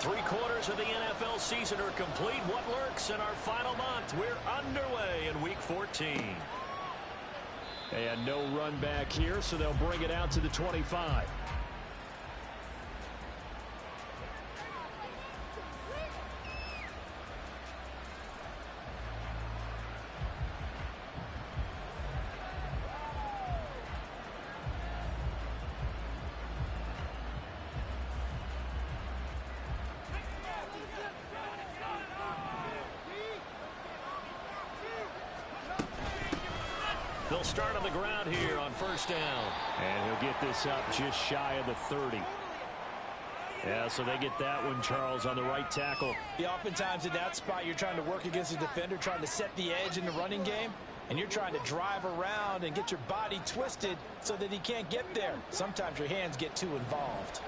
Three-quarters of the NFL season are complete. What lurks in our final month? We're underway in Week 14. And no run back here, so they'll bring it out to the 25. They'll start on the ground here on first down. And he'll get this up just shy of the 30. Yeah, so they get that one, Charles, on the right tackle. Yeah, oftentimes in that spot, you're trying to work against a defender, trying to set the edge in the running game, and you're trying to drive around and get your body twisted so that he can't get there. Sometimes your hands get too involved.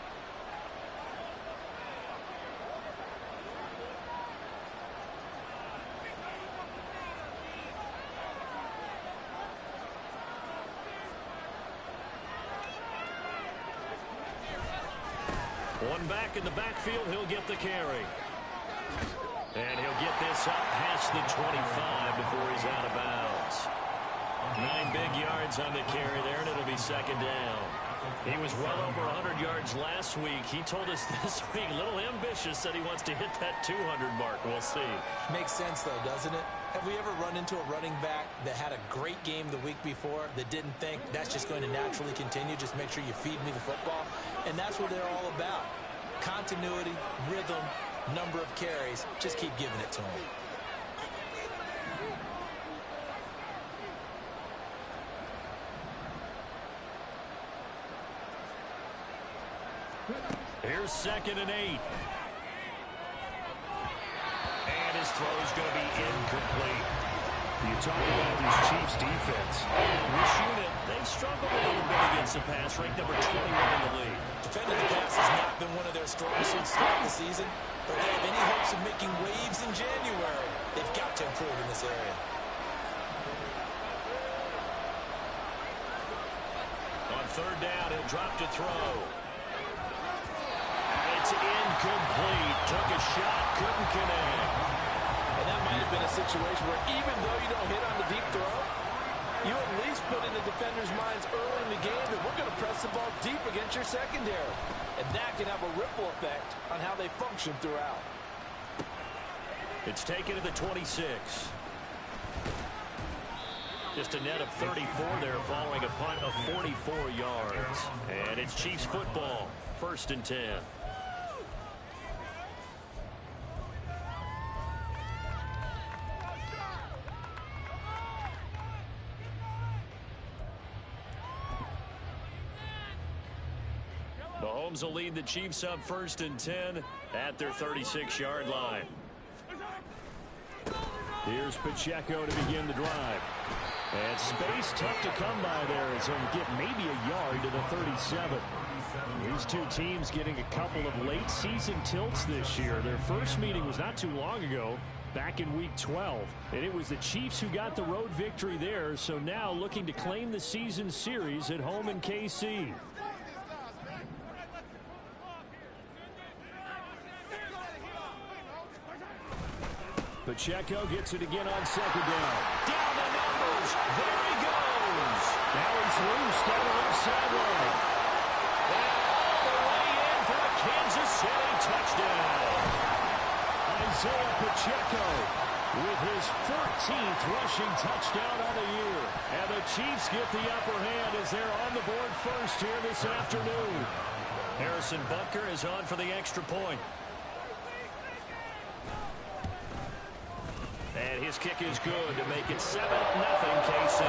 One back in the backfield, he'll get the carry. And he'll get this up past the 25 before he's out of bounds. 9 big yards on the carry there, and it'll be second down. He was well over 100 yards last week. He told us this week, a little ambitious, that he wants to hit that 200 mark. We'll see. Makes sense, though, doesn't it? Have we ever run into a running back that had a great game the week before that didn't think that's just going to naturally continue? Just make sure you feed me the football. And that's what they're all about. Continuity, rhythm, number of carries. Just keep giving it to them. Here's 2nd and 8. And his throw's going to be incomplete. You talk about this Chiefs defense. This unit, they've struggled a little bit against the pass, ranked number 21 in the league. Defending the pass has not been one of their strong suits throughout the season, but they have any hopes of making waves in January. They've got to improve in this area. On 3rd down, he'll drop to throw. It's incomplete. Took a shot, couldn't connect. And that might have been a situation where even though you don't hit on the deep throw, you at least put in the defender's minds early in the game that we're going to press the ball deep against your secondary. And that can have a ripple effect on how they function throughout. It's taken to the 26. Just a net of 34 there following a punt of 44 yards. And it's Chiefs football, 1st and 10. Mahomes will lead the Chiefs up 1st and 10 at their 36-yard line. Here's Pacheco to begin the drive. And space tough to come by there as he'll get maybe a yard to the 37. These two teams getting a couple of late season tilts this year. Their first meeting was not too long ago, back in week 12. And it was the Chiefs who got the road victory there, so now looking to claim the season series at home in KC. Pacheco gets it again on 2nd down. Down the numbers. There he goes. Now he's loose down the left sideline. And all the way in for a Kansas City touchdown. Isaiah Pacheco with his 14th rushing touchdown on the year. And the Chiefs get the upper hand as they're on the board first here this afternoon. Harrison Butker is on for the extra point. And his kick is good to make it 7-0 KC.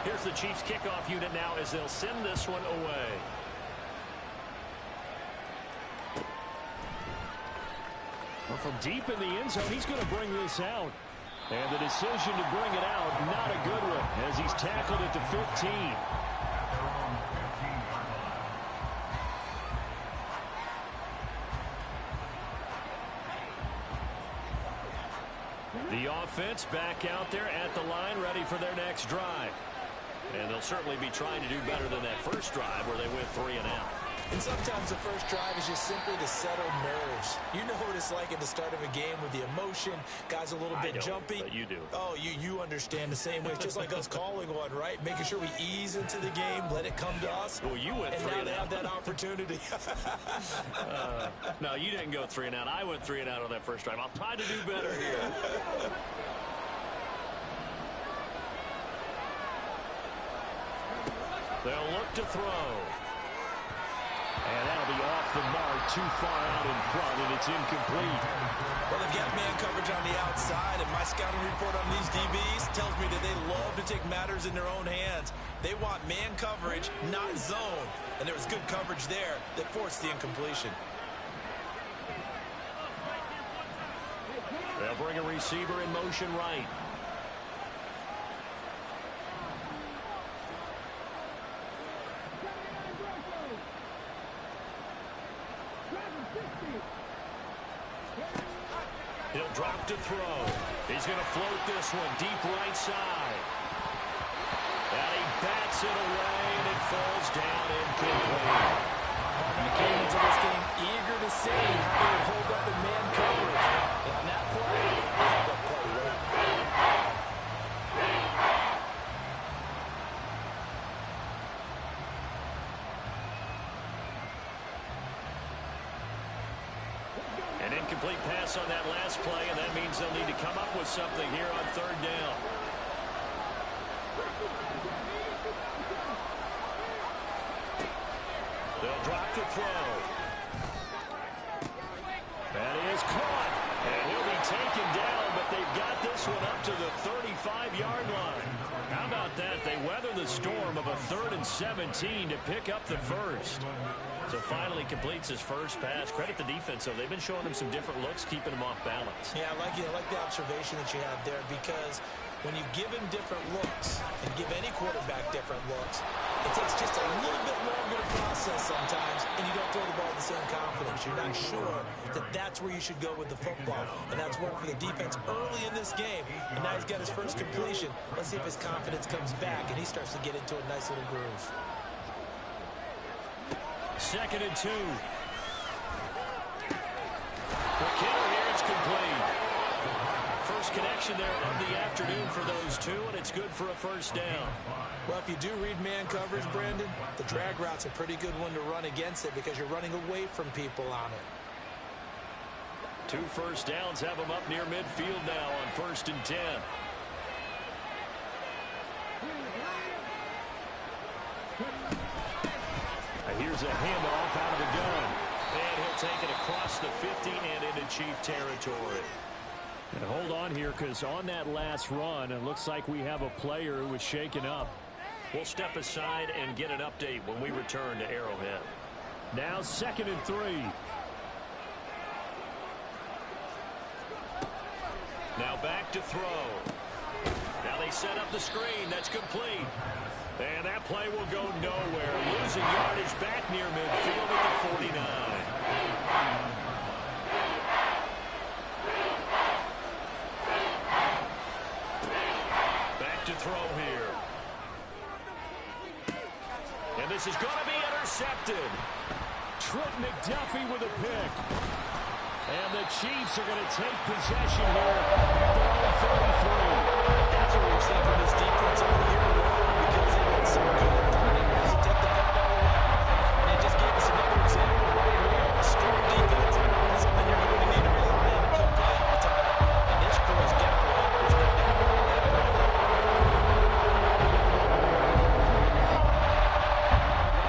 Here's the Chiefs kickoff unit now as they'll send this one away. Well, from deep in the end zone, he's going to bring this out. And the decision to bring it out, not a good one, as he's tackled at the 15. The offense back out there at the line, ready for their next drive. And they'll certainly be trying to do better than that first drive where they went 3 and out. And sometimes the first drive is just simply to settle nerves. You know what it's like at the start of a game with the emotion. Guys a little bit jumpy. But you do. Oh, you understand the same way. It's just like us calling one, right? Making sure we ease into the game, let it come to us. Well, you went 3 and out. And now they have that opportunity. No, you didn't go 3 and out. I went 3 and out on that first drive. I'll try to do better here. They'll look to throw. And that'll be off the mark, too far out in front, and it's incomplete. Well, they've got man coverage on the outside, and my scouting report on these DBs tells me that they love to take matters in their own hands. They want man coverage, not zone. And there was good coverage there that forced the incompletion. They'll bring a receiver in motion right. He'll drop to throw. He's going to float this one deep right side. And he bats it away, and it falls down incomplete. He came into this game eager to see how they would hold up in man coverage. And on that play, he held up quite well. An incomplete pass on that last play, and that means they'll need to come up with something here on 3rd down. They'll drop to throw. That is caught, and he'll be taken down, but they've got this one up to the 35-yard line. How about that? They weather the storm of a 3rd and 17 to pick up the first. So finally completes his first pass. Credit the defense, though. They've been showing him some different looks, keeping him off balance. Yeah, I like the observation that you have there, because when you give him different looks and give any quarterback different looks, it takes just a little bit longer to process sometimes, and you don't throw the ball with the same confidence. You're not sure that that's where you should go with the football, and that's worked for the defense early in this game, and now he's got his first completion. Let's see if his confidence comes back, and he starts to get into a nice little groove. 2nd and 2. McKinnon here, it's complete. First connection there of the afternoon for those two, and it's good for a first down. Well, if you do read man coverage, Brandon, the drag route's a pretty good one to run against it because you're running away from people on it. 2 first downs have them up near midfield now on 1st and 10. Here's a handoff out of the gun. And he'll take it across the 50 and into Chief territory. And hold on here, because on that last run, it looks like we have a player who was shaken up. We'll step aside and get an update when we return to Arrowhead. Now 2nd and 3. Now back to throw. Now they set up the screen. That's complete. And that play will go nowhere. Losing yardage back near midfield at the 49. Back to throw here. And this is going to be intercepted. Trent McDuffie with a pick. And the Chiefs are going to take possession here at their own 33. That's what we're seeing from this defense all year long, because they've been so good at finding ways to take the football away. And they just gave us another example right here. A strong defense. That's something you're going to need to rely on come playoff time. And this crew has got one. There's no doubt about that.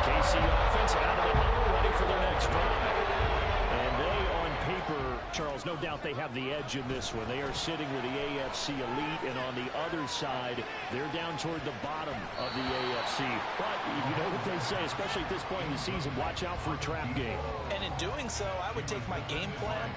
KC offense out of the huddle, ready for their next drive. And they, on paper, Charles, no doubt they have the edge in this one. They are sitting with the AFC elite, and on the other side, they're down toward the bottom of the AFC. But you know what they say, especially at this point in the season, watch out for a trap game. And in doing so, I would take my game plan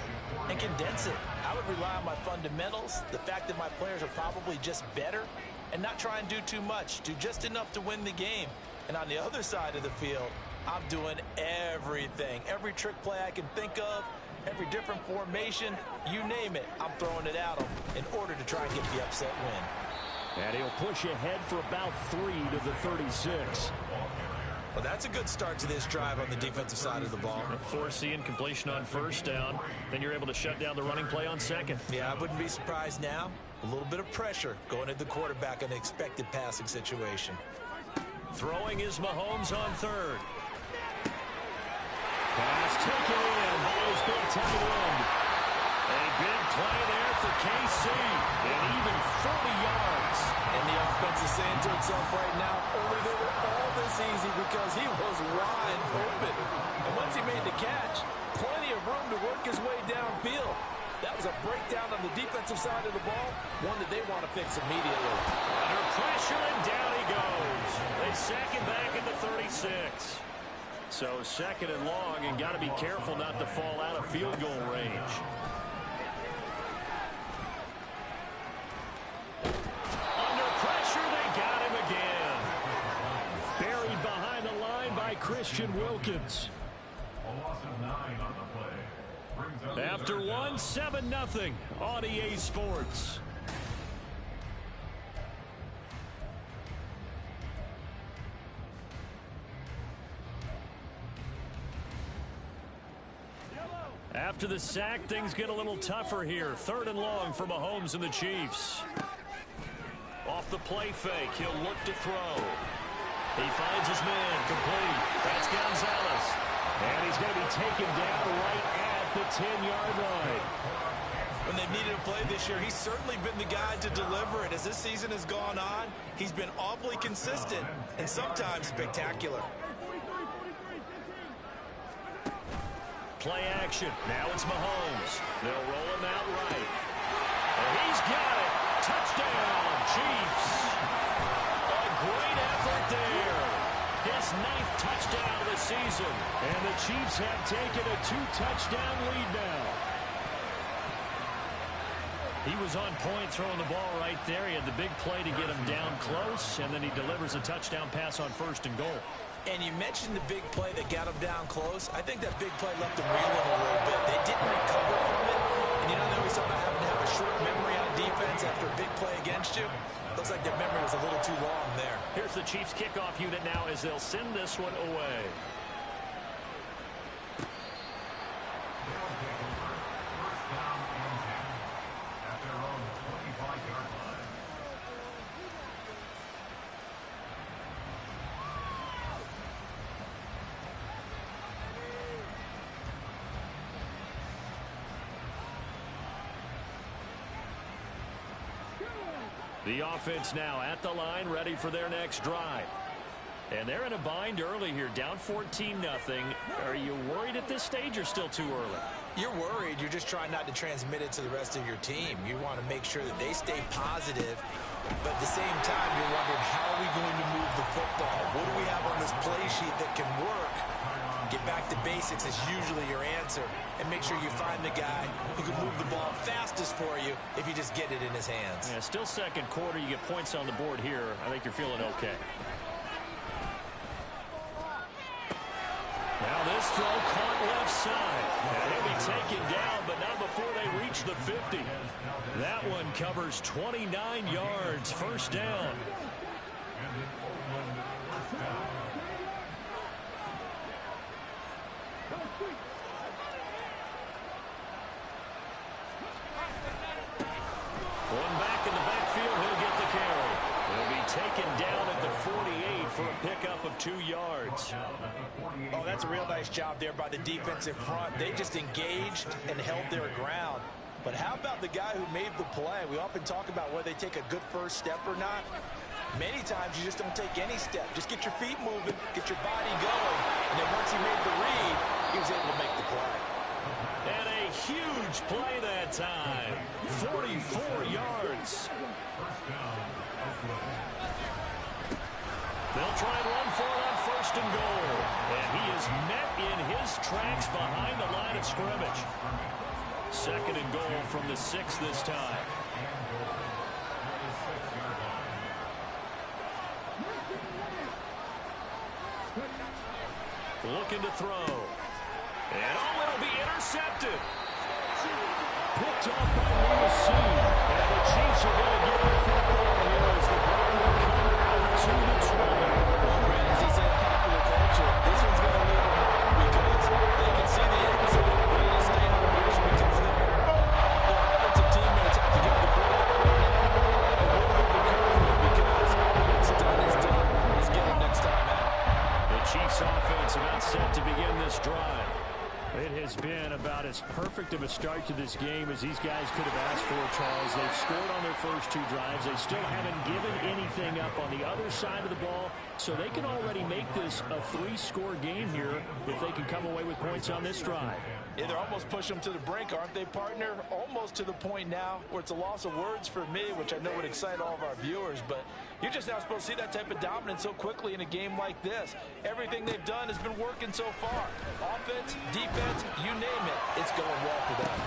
and condense it. I would rely on my fundamentals, the fact that my players are probably just better, and not try and do too much, do just enough to win the game. And on the other side of the field, I'm doing everything. Every trick play I can think of, every different formation, you name it, I'm throwing it at them in order to try and get the upset win. And he'll push ahead for about 3 to the 36. Well, that's a good start to this drive on the defensive side of the ball. Forcing completion on first down. Then you're able to shut down the running play on second. Yeah, I wouldn't be surprised now. A little bit of pressure going at the quarterback in an expected passing situation. Throwing is Mahomes on third. Pass taken in by his big tight end. A big play there for KC. And even 40 yards. And the offense is saying to itself right now, only they were all this easy because he was wide open. And once he made the catch, plenty of room to work his way downfield. That was a breakdown on the defensive side of the ball, one that they want to fix immediately. Under pressure, and down he goes. They sack him back at the 36. So second and long, and got to be careful not to fall out of field goal range. Under pressure, they got him again. Buried behind the line by Christian Wilkins. After one, 7-0 on EA Sports. After the sack, things get a little tougher here. Third and long for Mahomes and the Chiefs. Off the play fake, he'll look to throw. He finds his man, complete. That's Gonzalez. And he's going to be taken down right at the 10-yard line. When they've needed a play this year, he's certainly been the guy to deliver it. As this season has gone on, he's been awfully consistent and sometimes spectacular. Play action. Now it's Mahomes. They'll roll him out right. And he's got it. Touchdown, Chiefs. A great effort there. His 9th touchdown of the season. And the Chiefs have taken a 2-touchdown lead now. He was on point throwing the ball right there. He had the big play to get him down close, and then he delivers a touchdown pass on first and goal. And you mentioned the big play that got him down close. I think that big play left him reeling a little bit. They didn't recover from it. And you know, they always talk about having to have a short memory on defense after a big play against you. Looks like their memory was a little too long there. Here's the Chiefs kickoff unit now as they'll send this one away. The offense now at the line, ready for their next drive. And they're in a bind early here, down 14-0. Are you worried at this stage or still too early? You're worried. You're just trying not to transmit it to the rest of your team. You want to make sure that they stay positive, but at the same time, you're wondering, how are we going to move the football? What do we have on this play sheet that can work? Get back to basics is usually your answer, and make sure you find the guy who can move the ball fastest for you if you just get it in his hands. Yeah, still second quarter. You get points on the board here. I think you're feeling okay. Now this throw caught left side. And he'll be taken down, but not before they reach the 50. That one covers 29 yards. First down. One back in the backfield, he'll get the carry. He'll be taken down at the 48 for a pickup of 2 yards. Oh, that's a real nice job there by the defensive front. They just engaged and held their ground. But how about the guy who made the play? We often talk about whether they take a good first step or not. Many times you just don't take any step. Just get your feet moving, get your body going. And then once he made the read, he was able to make the play. And a huge play that time. 44 yards. They'll try and run for it on first and goal. And he is met in his tracks behind the line of scrimmage. Second and goal from the 6 this time. Looking to throw. And oh, it'll be intercepted. Picked off by Lewis. And the Chiefs are going to get the football here as set to begin this drive. It has been about as perfect of a start to this game as these guys could have asked for, Charles. They've scored on their first two drives. They still haven't given anything up on the other side of the ball, so they can already make this a three-score game here if they can come away with points on this drive. Yeah, they're almost pushing them to the brink, aren't they, partner? Almost to the point now where it's a loss of words for me, which I know would excite all of our viewers, but you're just not supposed to see that type of dominance so quickly in a game like this. Everything they've done has been working so far. Offense, defense, you name it, it's going well for them.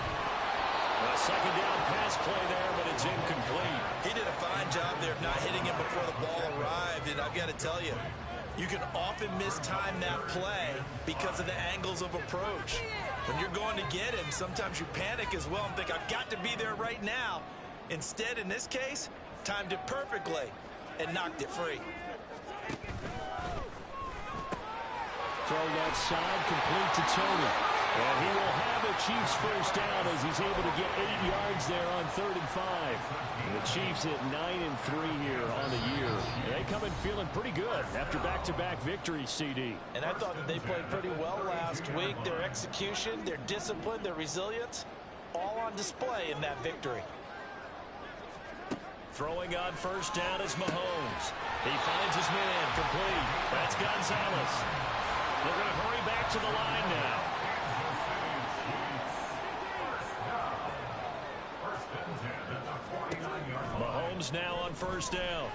A second down pass play there, but it's incomplete. He did a fine job there of not hitting him before the ball arrived, and I've got to tell you, you can often mistime that play because of the angles of approach. When you're going to get him, sometimes you panic as well and think, I've got to be there right now. Instead, in this case, timed it perfectly and knocked it free. Throw that side complete to Tony. And he will have a Chiefs first down as he's able to get 8 yards there on 3rd and 5. And the Chiefs at 9-3 here on the year. They come in feeling pretty good after back-to-back victories, CD. And I thought that they played pretty well last week. Their execution, their discipline, their resilience, all on display in that victory. Throwing on first down is Mahomes. He finds his man complete. That's Gonzalez. They're going to hurry back to the line now. Mahomes now on first down.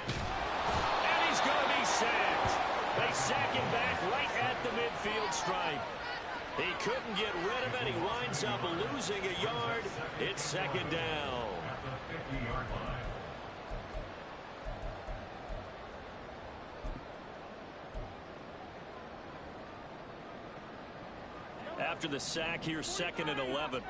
And he's going to be sacked. They sack him back right at the midfield stripe. He couldn't get rid of it. He winds up losing a yard. It's second down. After the sack, here's 2nd and 11.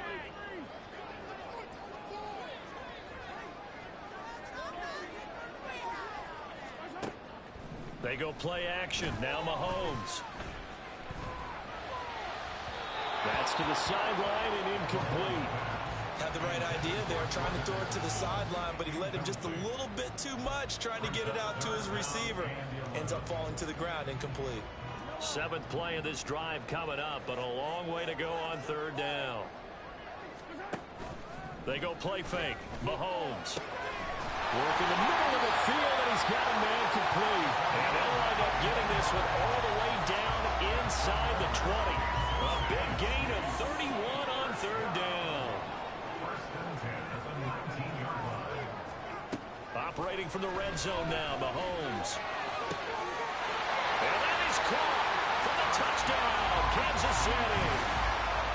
They go play action. Now Mahomes. That's to the sideline and incomplete. Had the right idea there, trying to throw it to the sideline, but he let him just a little bit too much, trying to get it out to his receiver. Ends up falling to the ground, incomplete. 7th play of this drive coming up, but a long way to go on 3rd down. They go play fake. Mahomes. Work in the middle of the field, and he's got a man complete. And they'll wind up getting this one all the way down inside the 20. A big gain of 31 on 3rd down. Operating from the red zone now, Mahomes. And that is caught for the touchdown, Kansas City.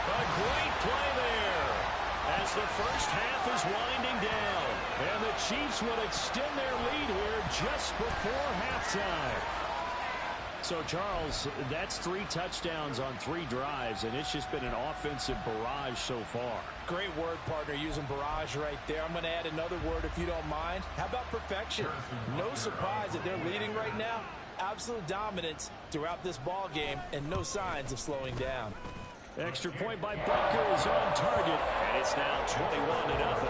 A great play there as the first half is winding down. And the Chiefs will extend their lead here just before halftime. So, Charles, that's 3 touchdowns on 3 drives, and it's just been an offensive barrage so far. Great word, partner, using barrage right there. I'm going to add another word if you don't mind. How about perfection? No surprise that they're leading right now. Absolute dominance throughout this ball game and no signs of slowing down. Extra point by Butker is on target, and it's now 21-0.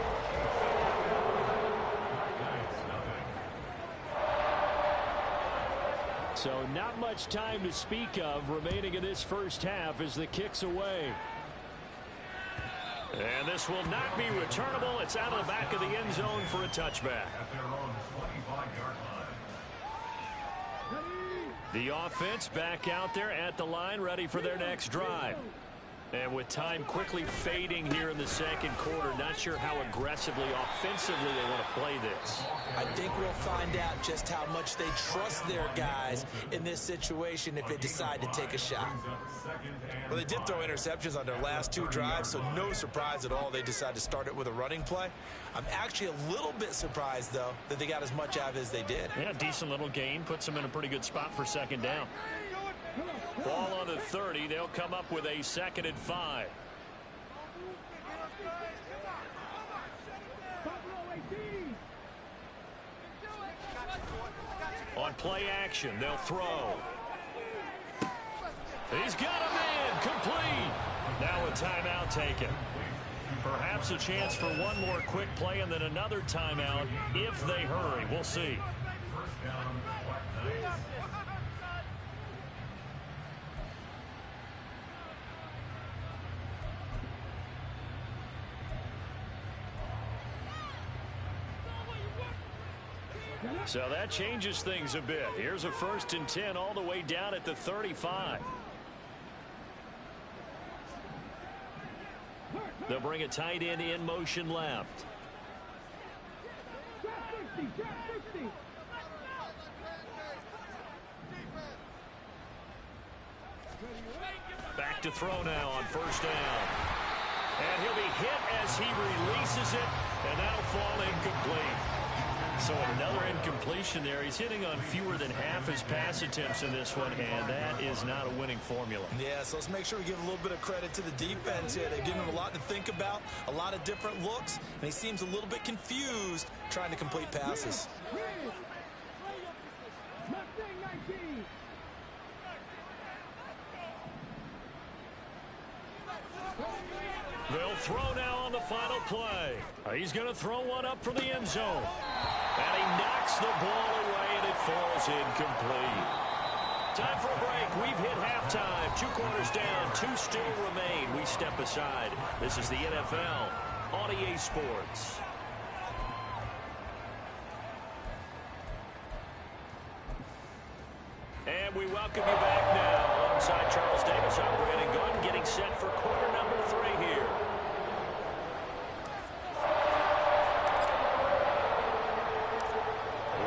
So not much time to speak of remaining in this first half as the kick's away. And this will not be returnable. It's out of the back of the end zone for a touchback. The offense back out there at the line, ready for their next drive. And with time quickly fading here in the second quarter, not sure how aggressively, offensively they want to play this. I think we'll find out just how much they trust their guys in this situation if they decide to take a shot. Well, they did throw interceptions on their last 2 drives, so no surprise at all they decided to start it with a running play. I'm actually a little bit surprised, though, that they got as much out of it as they did. Yeah, decent little gain. Puts them in a pretty good spot for second down. Ball on the 30. They'll come up with a 2nd and 5. On play action, they'll throw. He's got a man complete. Now a timeout taken. Perhaps a chance for one more quick play and then another timeout if they hurry. We'll see. So that changes things a bit. Here's a 1st and 10 all the way down at the 35. They'll bring a tight end in motion left. Back to throw now on 1st down. And he'll be hit as he releases it, and that'll fall incomplete. So another incompletion there. He's hitting on fewer than half his pass attempts in this one, and that is not a winning formula. Yeah, so let's make sure we give a little bit of credit to the defense here. They've given him a lot to think about, a lot of different looks, and he seems a little bit confused trying to complete passes. They'll throw now on the final play. He's going to throw one up for the end zone. And he knocks the ball away, and it falls incomplete. Time for a break. We've hit halftime. 2 quarters down. 2 still remain. We step aside. This is the NFL on EA Sports. And we welcome you back now. Alongside Charles Davis, I'm Brandon Gordon, getting set for quarter number 3 here.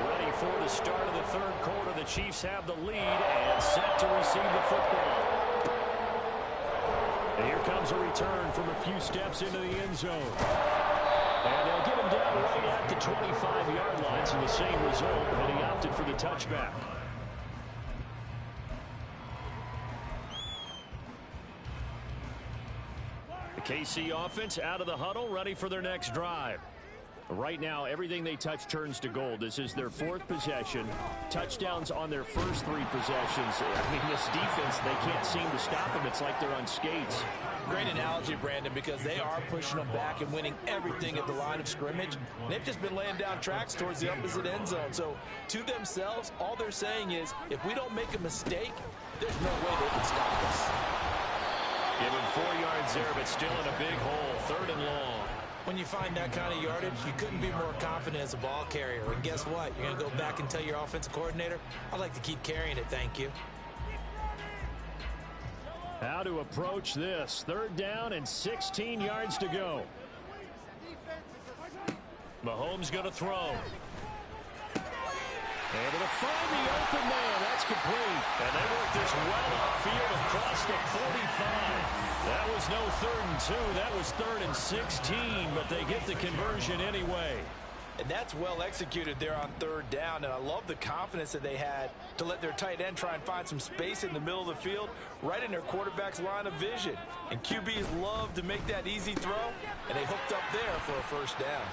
Ready for the start of the 3rd quarter. The Chiefs have the lead and set to receive the football. And here comes a return from a few steps into the end zone. And they'll get him down right at the 25-yard line, so the same result, but he opted for the touchback. KC offense out of the huddle, ready for their next drive. Right now, everything they touch turns to gold. This is their 4th possession. Touchdowns on their first 3 possessions. I mean, this defense, they can't seem to stop them. It's like they're on skates. Great analogy, Brandon, because they are pushing them back and winning everything at the line of scrimmage. They've just been laying down tracks towards the opposite end zone. So, to themselves, all they're saying is, if we don't make a mistake, there's no way they can stop us. Give him 4 yards there, but still in a big hole. 3rd and long. When you find that kind of yardage, you couldn't be more confident as a ball carrier. And guess what? You're going to go back and tell your offensive coordinator, I'd like to keep carrying it, thank you. How to approach this. 3rd down and 16 yards to go. Mahomes going to throw. Able to find the open man. That's complete. And they work this well upfield across the 45. That was no 3rd and 2. That was 3rd and 16, but they get the conversion anyway. And that's well executed there on 3rd down. And I love the confidence that they had to let their tight end try and find some space in the middle of the field, right in their quarterback's line of vision. And QBs love to make that easy throw, and they hooked up there for a 1st down.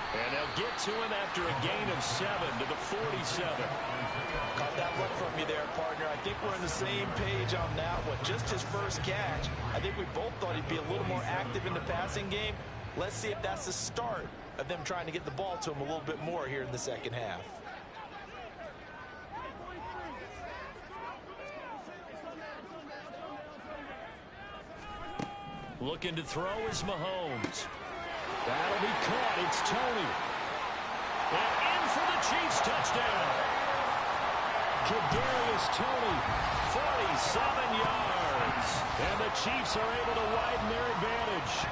And they'll get to him after a gain of 7 to the 47. Caught that look from you there, partner. I think we're on the same page on that one. Just his first catch. I think we both thought he'd be a little more active in the passing game. Let's see if that's the start of them trying to get the ball to him a little bit more here in the 2nd half. Looking to throw is Mahomes. That'll be caught. It's Tony. And in for the Chiefs touchdown. Kadarius Toney, 47 yards. And the Chiefs are able to widen their advantage.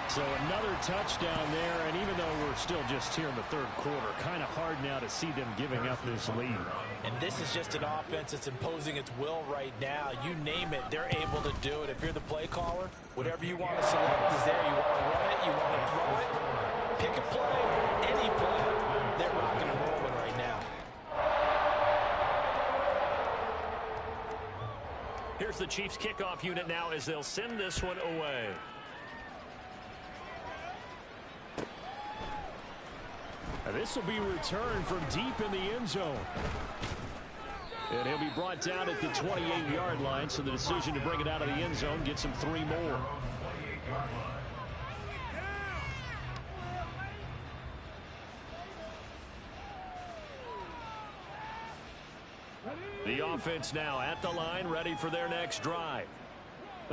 So another touchdown there, and even though we're still just here in the 3rd quarter, kind of hard now to see them giving up this lead. And this is just an offense that's imposing its will right now. You name it, they're able to do it. If you're the play caller, whatever you want to select is there. You want to run it, you want to throw it, pick a play, any play. They're rocking and rolling right now. Here's the Chiefs kickoff unit now as they'll send this one away. This will be returned from deep in the end zone. And he'll be brought down at the 28-yard line, so the decision to bring it out of the end zone gets him 3 more. The offense now at the line, ready for their next drive.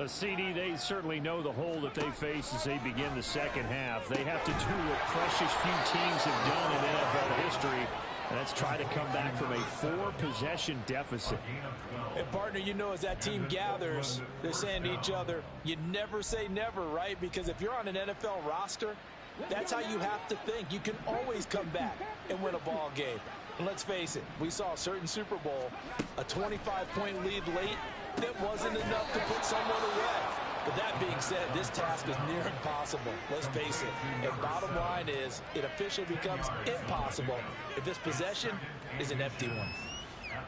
CD, they certainly know the hole that they face as they begin the second half. They have to do what precious few teams have done in NFL history, and that's try to come back from a 4-possession deficit. And, partner, you know, as that team gathers, they're saying to each other, you never say never, right? Because if you're on an NFL roster, that's how you have to think. You can always come back and win a ball game. And let's face it, we saw a certain Super Bowl, a 25-point lead late, that wasn't enough to put someone away. But that being said, this task is near impossible. Let's face it. And bottom line is, it officially becomes impossible if this possession is an empty one.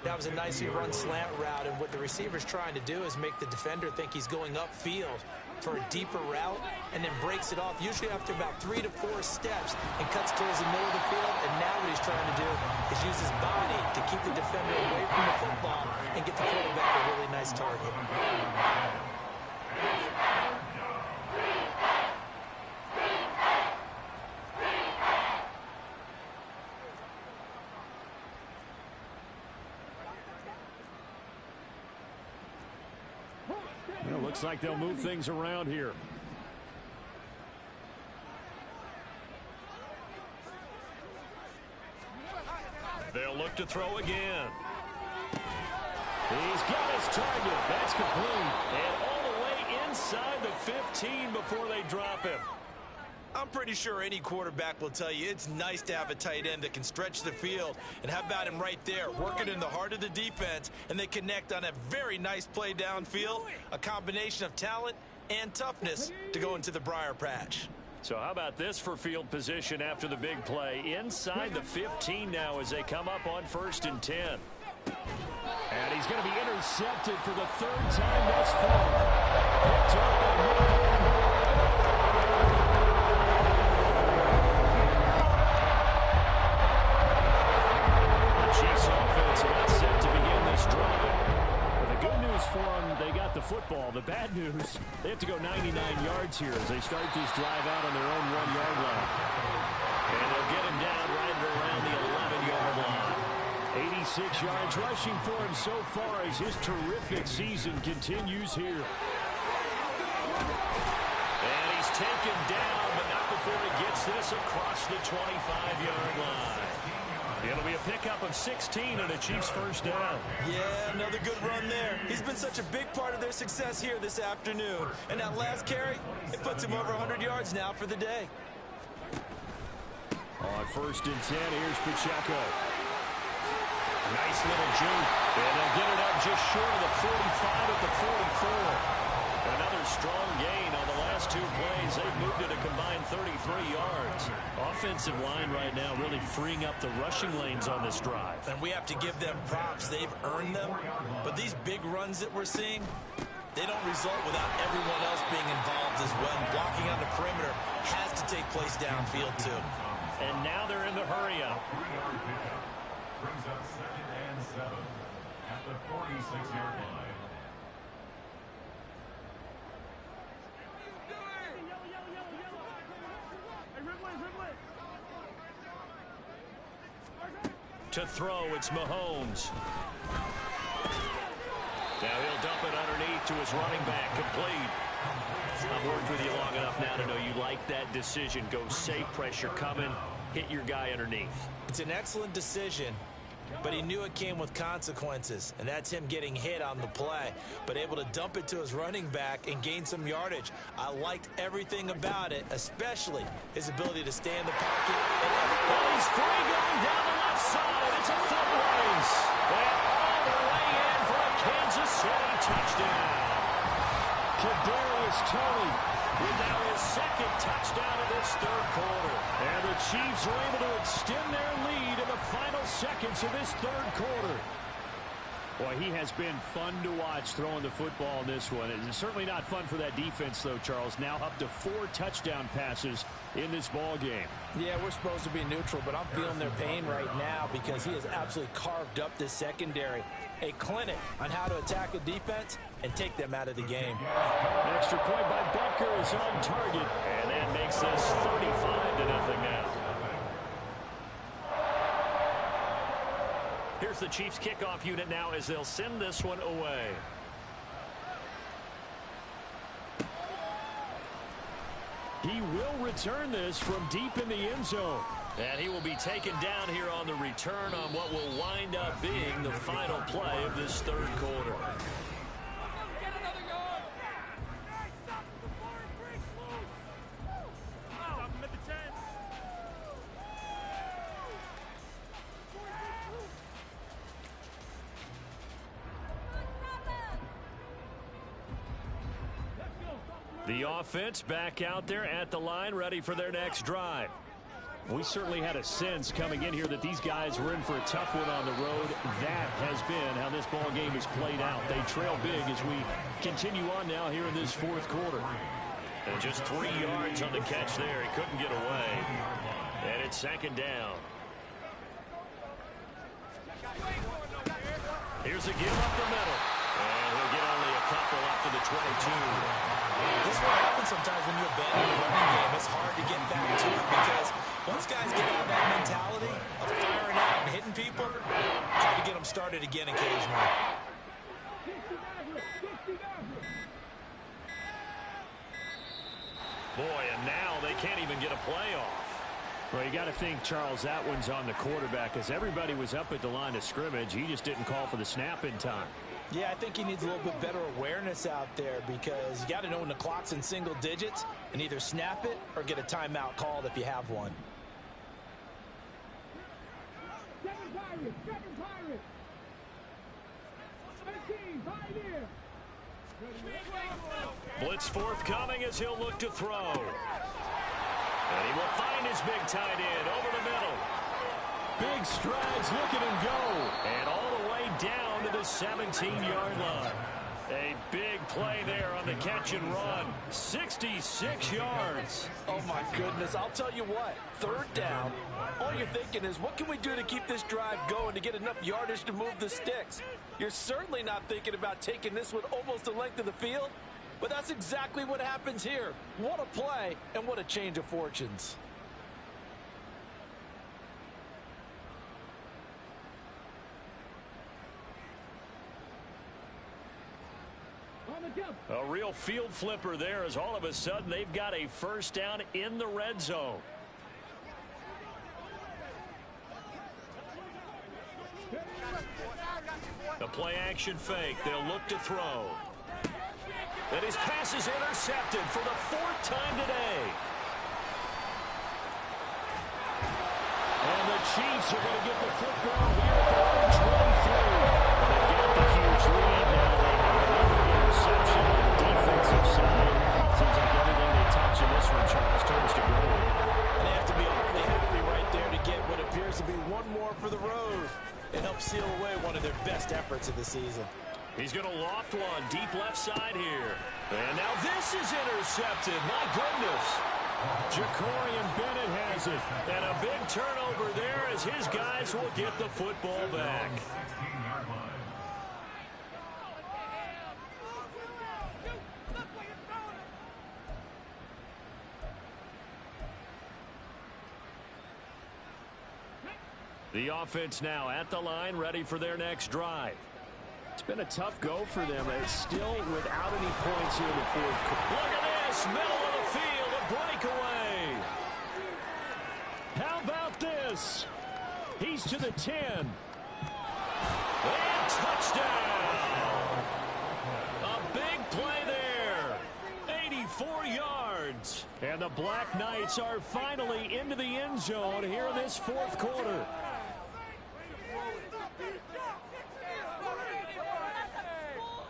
That was a nicely run slant route, and what the receiver's trying to do is make the defender think he's going upfield for a deeper route, and then breaks it off, usually after about 3 to 4 steps, and cuts towards the middle of the field. And now what he's trying to do is use his body to keep the defender away from the football and get the quarterback a really nice target. Well, looks like they'll move things around here. They'll look to throw again. He's got his target. That's complete. And all the way inside the 15 before they drop him. I'm pretty sure any quarterback will tell you it's nice to have a tight end that can stretch the field. And how about him right there, working in the heart of the defense, and they connect on a very nice play downfield, a combination of talent and toughness to go into the briar patch. So how about this for field position after the big play? Inside the 15 now as they come up on 1st and 10. And he's going to be intercepted for the 3rd time thus far. Picked up by for them, they got the football. The bad news, they have to go 99 yards here as they start this drive out on their own 1-yard line. And they'll get him down right around the 11-yard line. 86 yards rushing for him so far as his terrific season continues here. And he's taken down, but not before he gets this across the 25-yard line. It'll be a pickup of 16 and a Chiefs first down. Yeah, another good run there. He's been such a big part of their success here this afternoon. And that last carry, it puts him over 100 yards now for the day. On 1st and 10, here's Pacheco. Nice little juke. And they'll get it up just short of the 45 at the 44. Another strong gain on the last 2 plays. They've moved it a combined 33 yards. Offensive line right now really freeing up the rushing lanes on this drive. And we have to give them props. They've earned them. But these big runs that we're seeing, they don't result without everyone else being involved as well. Blocking on the perimeter has to take place downfield too. And now they're in the hurry up. Brings up 2nd and 7 at the 46-yard line. To throw, it's Mahomes. Now he'll dump it underneath to his running back, complete. I've worked with you long enough now to know you like that decision. Go safe, pressure coming, hit your guy underneath. It's an excellent decision, but he knew it came with consequences, and that's him getting hit on the play, but able to dump it to his running back and gain some yardage. I liked everything about it, especially his ability to stay in the pocket. And he's free going down the left side. It's a foot race. And all the way in for a Kansas City touchdown. Kadarius Toney with now his 2nd touchdown of this 3rd quarter. And the Chiefs are able to extend their lead in the final seconds of this 3rd quarter. Boy, he has been fun to watch throwing the football in this one. It's certainly not fun for that defense, though, Charles. Now up to 4 touchdown passes in this ball game. Yeah, we're supposed to be neutral, but I'm feeling their pain right now because he has absolutely carved up this secondary. A clinic on how to attack a defense and take them out of the game. Extra point by Butker is on target. And that makes this 35-0 now. Here's the Chiefs kickoff unit now as they'll send this one away. He will return this from deep in the end zone. And he will be taken down here on the return on what will wind up being the final play of this third quarter. The offense back out there at the line, ready for their next drive. We certainly had a sense coming in here that these guys were in for a tough one on the road. That has been how this ball game has played out. They trail big as we continue on now here in this fourth quarter. And just 3 yards on the catch there. He couldn't get away. And it's second down. Here's a give up the middle. And he'll get only a couple up to the 22. This is what happens sometimes when you abandon a running game. It's hard to get back to it because once guys get out of that mentality of firing out and hitting people, try to get them started again occasionally. Boy, and now they can't even get a play off. Well, you got to think, Charles, that one's on the quarterback as everybody was up at the line of scrimmage. He just didn't call for the snap in time. Yeah, I think he needs a little bit better awareness out there because you got to know when the clock's in single digits and either snap it or get a timeout called if you have one. Blitz forthcoming as he'll look to throw. And he will find his big tight end over the middle. Big strides, look at him go. And all the way down to the 17-yard line. A big play there on the catch and run. 66 yards. Oh, my goodness. I'll tell you what. Third down, all you're thinking is, what can we do to keep this drive going to get enough yardage to move the sticks? You're certainly not thinking about taking this one almost the length of the field, but that's exactly what happens here. What a play and what a change of fortunes. A real field flipper there as all of a sudden they've got a first down in the red zone. The play action fake. They'll look to throw. And his pass is intercepted for the 4th time today. And the Chiefs are going to get the football here at the 23. They've got the huge lead now. They have another interception on the defensive side. Seems like everything they touch in this one, Charles, turns to gold. And they have to be awfully happy right there to get what appears to be one more for the road. It helps seal away one of their best efforts of the season. He's going to loft one deep left side here. And now this is intercepted. My goodness. Jacorian Bennett has it. And a big turnover there as his guys will get the football back. The offense now at the line, ready for their next drive. It's been a tough go for them. It's still without any points here in the fourth quarter. Look at this, middle of the field, a breakaway. How about this? He's to the 10. And touchdown. A big play there. 84 yards. And the Black Knights are finally into the end zone here in this fourth quarter.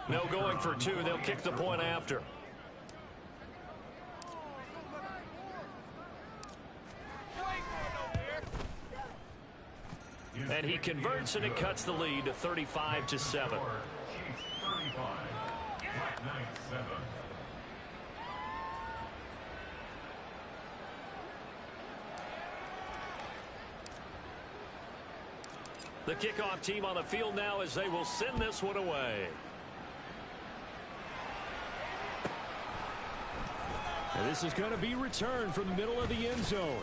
No going for two. They'll kick the point after. And he converts, and it cuts the lead to 35-7. The kickoff team on the field now as they will send this one away. And this is going to be returned from the middle of the end zone.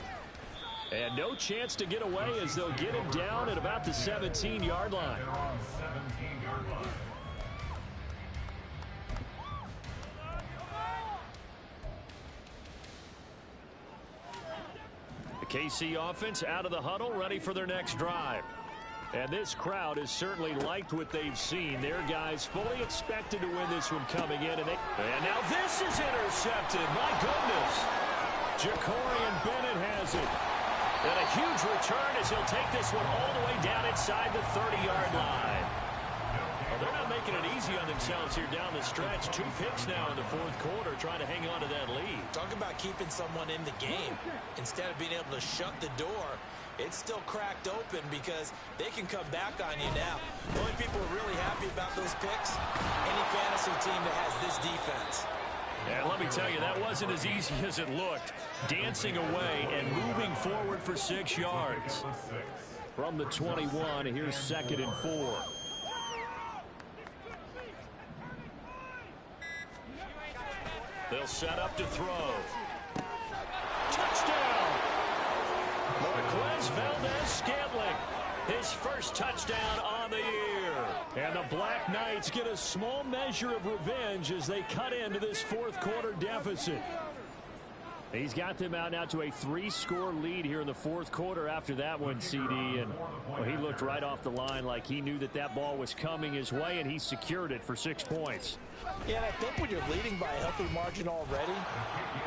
And no chance to get away as they'll get him down at about the 17-yard line. KC offense out of the huddle, ready for their next drive. And this crowd has certainly liked what they've seen. Their guys fully expected to win this one coming in. And now this is intercepted. My goodness. Jacorian Bennett has it. And a huge return as he'll take this one all the way down inside the 30-yard line. Well, they're not making it easy on themselves here down the stretch. 2 picks now in the fourth quarter, trying to hang on to that lead. Talk about keeping someone in the game. Instead of being able to shut the door, it's still cracked open because they can come back on you now. The only people who are really happy about those picks, any fantasy team that has this defense. And let me tell you, that wasn't as easy as it looked. Dancing away and moving forward for 6 yards. From the 21, here's 2nd and 4. They'll set up to throw. Touchdown! Marquez Valdez-Scantling, his first touchdown on the year. And the Black Knights get a small measure of revenge as they cut into this fourth quarter deficit. He's got them out now to a 3-score lead here in the fourth quarter after that one, CD. And well, he looked right off the line like he knew that that ball was coming his way, and he secured it for 6 points. Yeah, and I think when you're leading by a healthy margin already,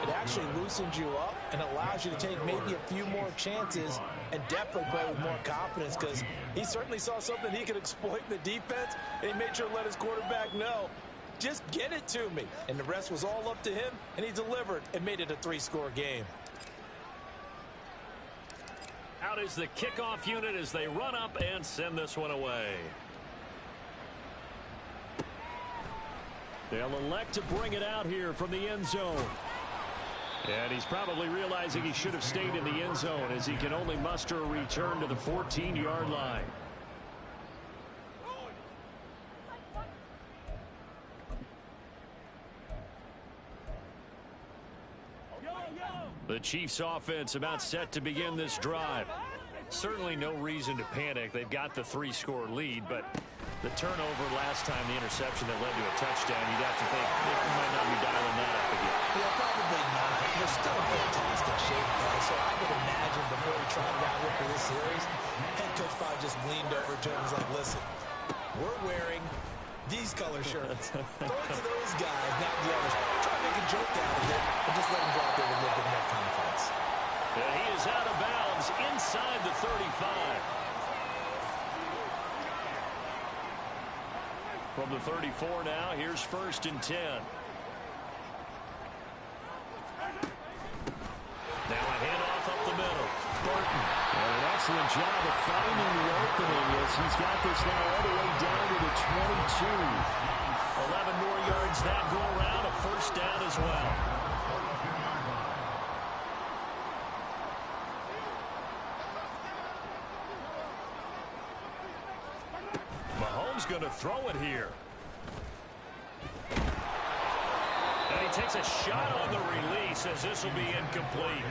it actually loosens you up and allows you to take maybe a few more chances and definitely play with more confidence, because he certainly saw something he could exploit in the defense, and he made sure to let his quarterback know, just get it to me. And the rest was all up to him, and he delivered and made it a 3-score game. Out is the kickoff unit as they run up and send this one away. They'll elect to bring it out here from the end zone. And he's probably realizing he should have stayed in the end zone as he can only muster a return to the 14-yard line. The Chiefs offense about set to begin this drive. Certainly no reason to panic. They've got the 3-score lead, but the turnover last time, the interception that led to a touchdown, you'd have to think they might not be dialing that up again. Yeah, probably not. They're still in fantastic shape, though, so I would imagine before he tried it out here for this series, head coach probably just leaned over to him and was like, listen, we're wearing these color shirts. Throw it to those guys, not the others. Try to make a joke out of it and just let him go out there with a little bit more confidence. And he is out of bounds inside the 35. From the 34 now, here's 1st and 10. Now a handoff up the middle. Burton. And an excellent job of finding the opening as he's got this now all the way down to the 22. 11 more yards that go around, a 1st down as well. Mahomes going to throw it here. And he takes a shot on the release as this will be incomplete.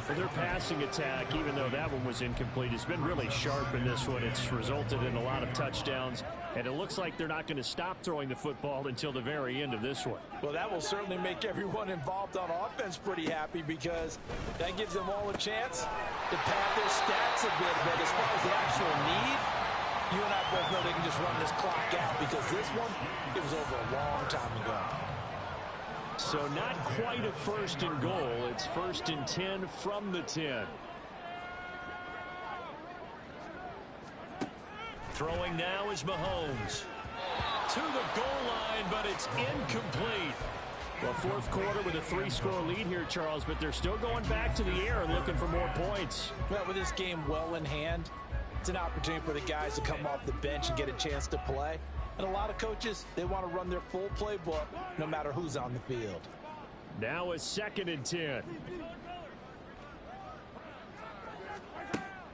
For their passing attack, even though that one was incomplete, it's been really sharp in this one. It's resulted in a lot of touchdowns, and it looks like they're not going to stop throwing the football until the very end of this one. Well, that will certainly make everyone involved on offense pretty happy, because that gives them all a chance to pad their stats a bit. But as far as the actual need, you and I both know they can just run this clock out, because this one, it was over a long time ago. So not quite a 1st and goal. It's 1st and 10 from the 10. Throwing now is Mahomes. To the goal line, but it's incomplete. Well, fourth quarter with a 3-score lead here, Charles, but they're still going back to the air and looking for more points. Well, with this game well in hand, it's an opportunity for the guys to come off the bench and get a chance to play. And a lot of coaches, they want to run their full playbook no matter who's on the field. Now a 2nd and 10.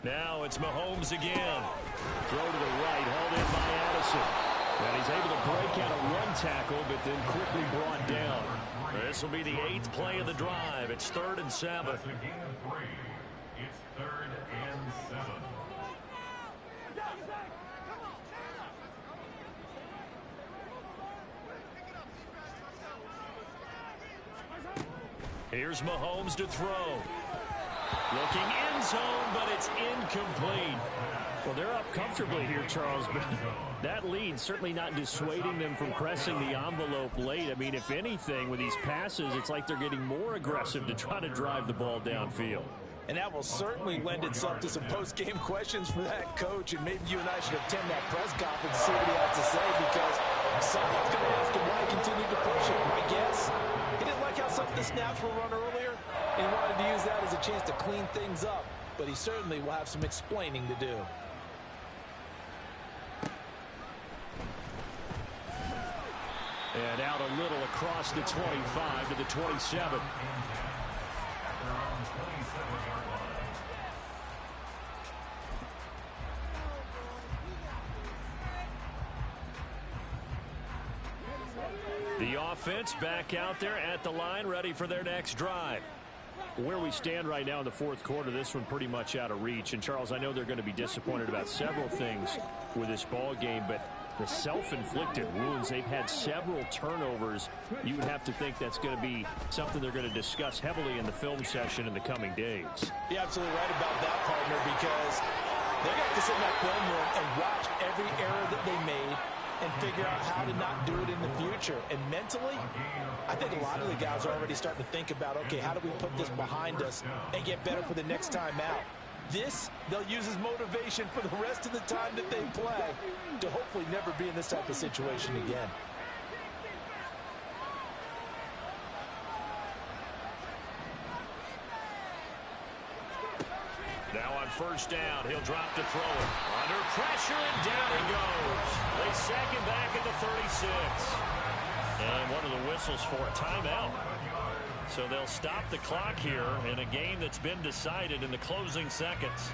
Now it's Mahomes again. Throw to the right, hauled in by Addison. And he's able to break out a run tackle, but then quickly brought down. This will be the 8th play of the drive. It's 3rd and 7. It's a gain of 3. It's 3rd and 7. Here's Mahomes to throw. Looking end zone, but it's incomplete. Well, they're up comfortably here, Charles, but that lead certainly not dissuading them from pressing the envelope late. I mean, if anything, with these passes, it's like they're getting more aggressive to try to drive the ball downfield. And that will certainly lend itself to some post-game questions for that coach, and maybe you and I should attend that press conference and see what he has to say, because someone's going to ask him why he continued to push it. My guess, he didn't like how some of the snaps were run earlier, and he wanted to use that as a chance to clean things up, but he certainly will have some explaining to do. And out a little across the 25 to the 27. The offense back out there at the line, ready for their next drive. Where we stand right now in the fourth quarter, this one pretty much out of reach. And, Charles, I know they're going to be disappointed about several things with this ball game, but the self-inflicted wounds, they've had several turnovers. You would have to think that's going to be something they're going to discuss heavily in the film session in the coming days. You're absolutely right about that, partner, because they're going to have to sit in that film room and watch every error that they made and figure out how to not do it in the future. And mentally, I think a lot of the guys are already starting to think about, okay, how do we put this behind us and get better for the next time out? This, they'll use as motivation for the rest of the time that they play to hopefully never be in this type of situation again. Now on first down, he'll drop to throw it. Under pressure, and down he goes. They sack him back at the 36. And one of the whistles for a timeout. So they'll stop the clock here in a game that's been decided in the closing seconds.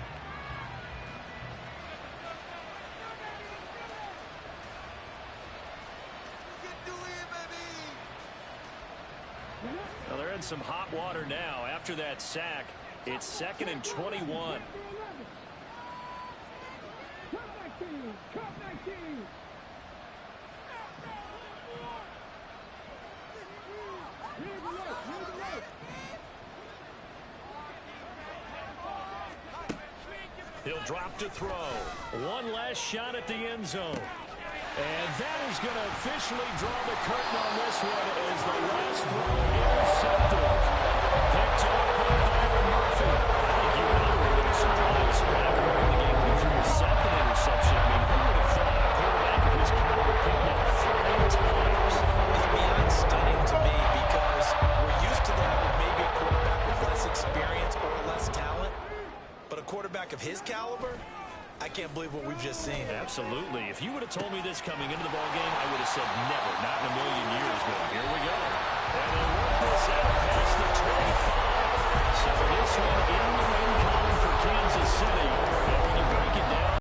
Well, they're in some hot water now. After that sack, it's 2nd and 21. He'll drop to throw. One last shot at the end zone. And that is going to officially draw the curtain on this one as the last throw intercepted. Picked off by Byron Murphy. I think you and I were a little surprised back early in the game when he threw his 2nd interception. I mean, who would have thought a quarterback of his caliber picked up 5 times? It's beyond stunning to me because we're used to that with maybe a quarterback with less experience or less talent. But a quarterback of his caliber, I can't believe what we've just seen. Absolutely. If you would have told me this coming into the ballgame, I would have said never, not in a million years. But here we go. And they work this out past the 25. So this one in the win column for Kansas City.